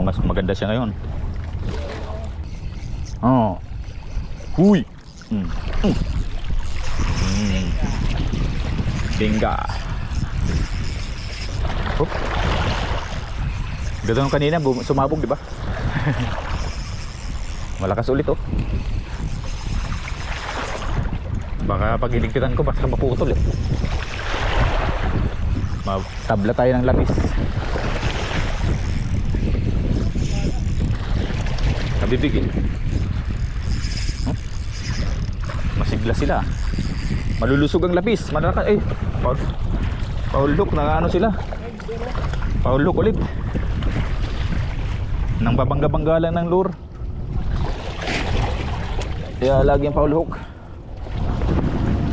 mas maganda siya ngayon. Oh. Huy. Bingga. Hop. Ganoon kanina sumabog, di ba? Malakas ulit oh. Baka pag iligpitan ko basta maputol eh. Tabla tayo ng lapis. Nabibig eh. Oh? Masigla sila. Malulusog ang lapis. Malakas eh. Paul hook, nakaano sila. Paul hook ulit. Nang babangga-bangga lang ng lure. Kaya lagi ang Paul hook.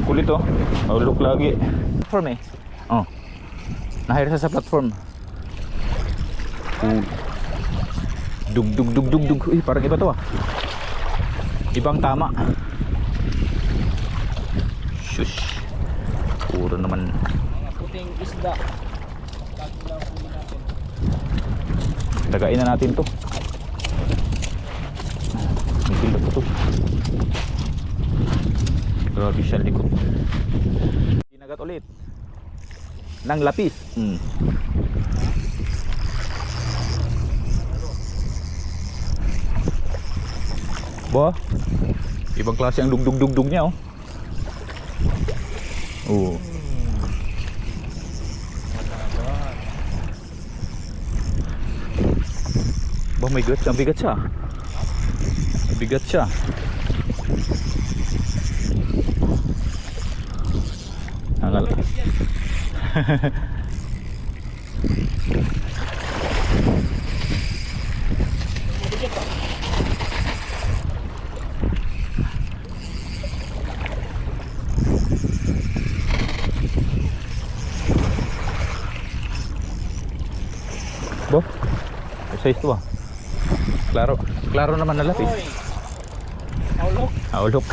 Kulit oh. Paul hook lagi. Platform eh. Oh. Nahire sa platform. Dug dug dug dug dug. Uy, parang iba to ah. Ibang tama. Shush. Puro naman mga puting isda. Dagain na natin to. Hindi na to. Grabe siya likod. Kinagat ulit ng lapis. Ba? Ibang klase ang dugdug-dugdug niya oh. Oh. Ba, may bigat, ang bigat siya. Bigat siya. Angal. Bo, size to ah. Klaro naman na lapis. Aulok.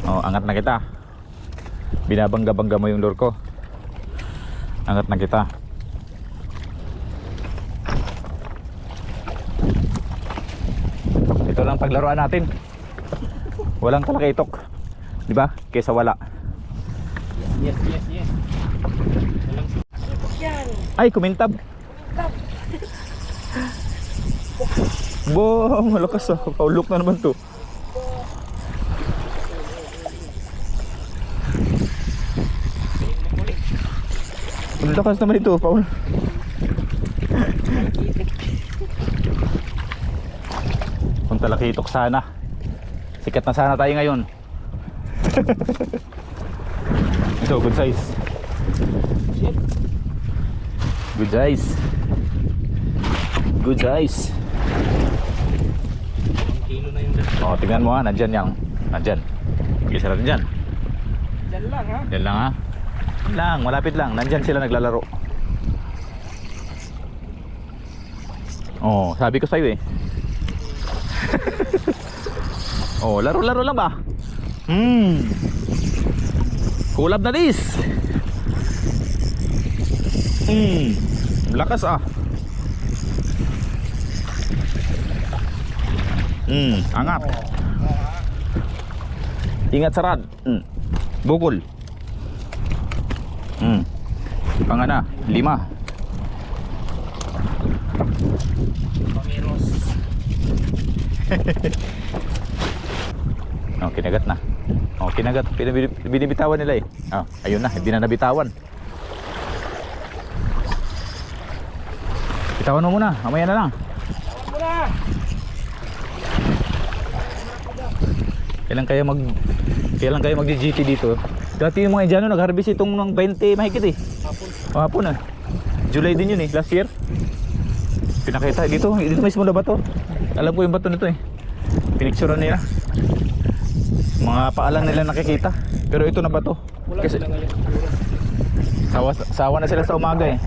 Oh, angat na kita. Binabangga-bangga mo yung lure ko. Angat na kita. Ito lang paglaruan natin. Walang talakitok. Di ba? Kaysa wala. Yes. Ay, kumintab. Bo, malakas ah. Paulok na naman to. Ang lakas naman ito, Paul. Kung talakitok sana. Sikat na sana tayo ngayon. Ito, good size. Good size. Good size. Kilo na yung dalawa. Oh, tingnan mo ha, nandyan yan. Nandyan. Isa natin dyan. Diyan lang ha. Yan lang ha. Lang, malapit lang. Nandyan sila naglalaro. Oh, sabi ko sa'yo eh. Oh, laro-laro lang ba? Kulab na dis. Lakas ah. Angat. Ingat sarad. Bukol. Pangana, 5. Pangiros. Oh, kinagat na. Oh, kinagat. Binibitawan nila eh. Oh, ayun na, hindi na nabitawan. Bitawan mo muna, mamaya na lang. Kailan kayo mag-GT dito? Dati yung mga Indiano nag-harvest itong ng 20 mahigit eh. Hapon ah. July din yun eh, last year. Pinakita dito mismo na bato. Alam ko yung bato nito eh. Pinicturean nila. Mga paalang nila nakikita. Pero ito na bato. Wala Kasi sila ngayon. sawa na sila sa umaga eh.